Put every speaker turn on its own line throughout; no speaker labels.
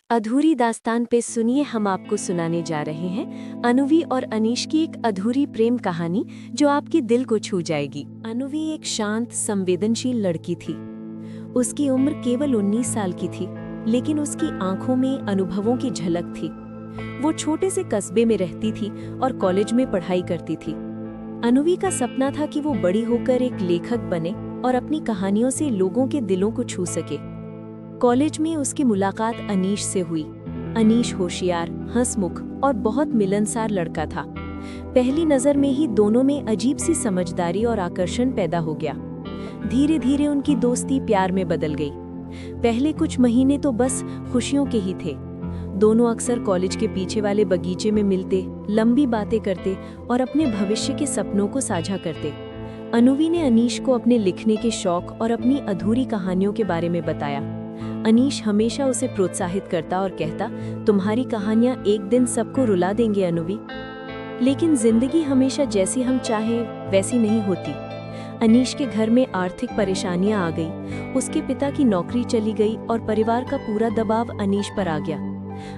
अधूरी दास्तान पे सुनिए, हम आपको सुनाने जा रहे हैं अनुवी और अनीश की एक अधूरी प्रेम कहानी जो आपके दिल को छू जाएगी। अनुवी एक शांत, संवेदनशील लड़की थी। उसकी उम्र केवल 19 साल की थी, लेकिन उसकी आंखों में अनुभवों की झलक थी। वो छोटे से कस्बे में रहती थी और कॉलेज में पढ़ाई करती थी। अनुवी का सपना था कि वो बड़ी होकर एक लेखक बने और अपनी कहानियों से लोगों के दिलों को छू सके। कॉलेज में उसकी मुलाकात अनीश से हुई। अनीश होशियार, हंसमुख और बहुत मिलनसार लड़का था। पहली नज़र में ही दोनों में अजीब सी समझदारी और आकर्षण पैदा हो गया। धीरे धीरे उनकी दोस्ती प्यार में बदल गई। पहले कुछ महीने तो बस खुशियों के ही थे। दोनों अक्सर कॉलेज के पीछे वाले बगीचे में मिलते, लंबी बातें करते और अपने भविष्य के सपनों को साझा करते। अनुवी ने अनीश को अपने लिखने के शौक और अपनी अधूरी कहानियों के बारे में बताया। अनीश हमेशा उसे प्रोत्साहित करता और कहता, तुम्हारी कहानियां एक दिन सबको रुला देंगे अनुवी। लेकिन जिंदगी हमेशा जैसी हम चाहें वैसी नहीं होती। अनीश के घर में आर्थिक परेशानियां आ गई। उसके पिता की नौकरी चली गई और परिवार का पूरा दबाव अनीश पर आ गया।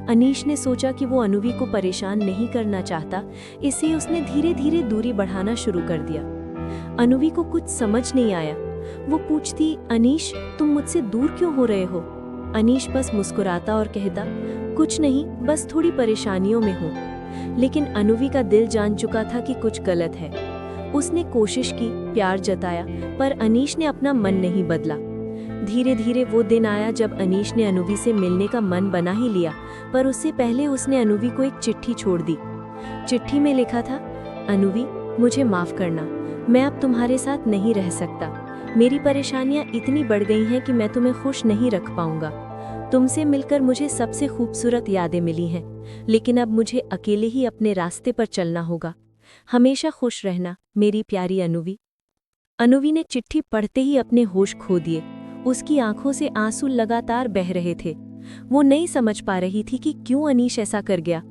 अनीश ने सोचा कि वो अनुवी को परेशान नहीं करना चाहता, इसलिए उसने धीरे धीरे दूरी बढ़ाना शुरू कर दिया। अनुवी को कुछ समझ नहीं आया। वो पूछती, अनीश तुम मुझसे दूर क्यों हो रहे हो? अनीश बस मुस्कुराता और कहता, कुछ नहीं, बस थोड़ी परेशानियों में हूँ। लेकिन अनुवी का दिल जान चुका था कि कुछ गलत है। उसने कोशिश की, प्यार जताया, पर अनीश ने अपना मन नहीं बदला। धीरे धीरे वो दिन आया जब अनीश ने अनुवी से मिलने का मन बना ही लिया, पर उससे पहले उसने अनुवी को एक चिट्ठी छोड़ दी। चिट्ठी में लिखा था, अनुवी मुझे माफ करना, मैं अब तुम्हारे साथ नहीं रह सकता। मेरी परेशानियां इतनी बढ़ गई हैं कि मैं तुम्हें खुश नहीं रख पाऊंगा। तुमसे मिलकर मुझे सबसे खूबसूरत यादें मिली हैं, लेकिन अब मुझे अकेले ही अपने रास्ते पर चलना होगा। हमेशा खुश रहना, मेरी प्यारी अनुवी। अनुवी ने चिट्ठी पढ़ते ही अपने होश खो दिए। उसकी आंखों से आंसू लगातार बह रहे थे। वो नहीं समझ पा रही थी कि क्यों अनीश ऐसा कर गया।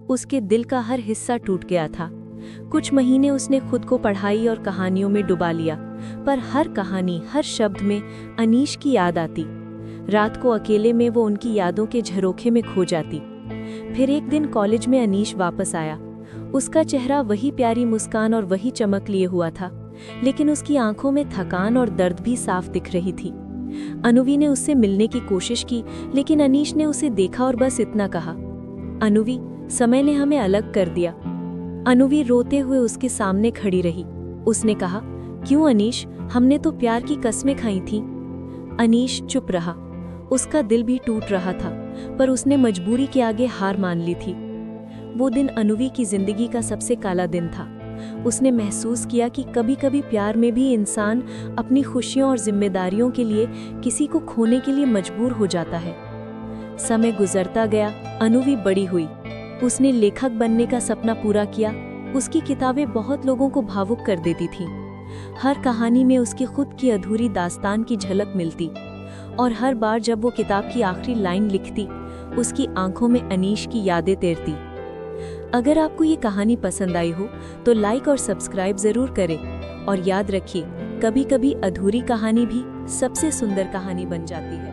उसके दिल का हर हिस्सा टूट गया था। कुछ महीने उसने खुद को पढ़ाई और कहानियों में डुबा लिया, पर हर कहानी, हर शब्द में अनीश की याद आती। रात को अकेले में वो उनकी यादों के झरोखे में खो जाती। फिर एक दिन कॉलेज में अनीश वापस आया। उसका चेहरा वही प्यारी मुस्कान और वही चमक लिए हुआ था, लेकिन उसकी आंखों में थकान और दर्द भी साफ दिख रही थी। अनुवी ने उससे मिलने की कोशिश की, लेकिन अनीश ने उसे देखा और बस इतना कहा, अनुवी समय ने हमें अलग कर दिया। अनुवी रोते हुए उसके सामने खड़ी रही। उसने कहा, क्यों अनीश, हमने तो प्यार की कस्में खाई थीं। अनीश चुप रहा। उसका दिल भी टूट रहा था, पर उसने मजबूरी के आगे हार मान ली थी। वो दिन अनुवी की जिंदगी का सबसे काला दिन था। उसने महसूस किया कि कभी कभी प्यार में भी इंसान अपनी खुशियों और जिम्मेदारियों के लिए किसी को खोने के लिए मजबूर हो जाता है। समय गुजरता गया, अनुवी बड़ी हुई। उसने लेखक बनने का सपना पूरा किया। उसकी किताबें बहुत लोगों को भावुक कर देती थीं। हर कहानी में उसकी खुद की अधूरी दास्तान की झलक मिलती, और हर बार जब वो किताब की आखिरी लाइन लिखती, उसकी आंखों में अनीश की यादें तैरती। अगर आपको ये कहानी पसंद आई हो तो लाइक और सब्सक्राइब जरूर करें, और याद रखिए, कभी कभी अधूरी कहानी भी सबसे सुंदर कहानी बन जाती है।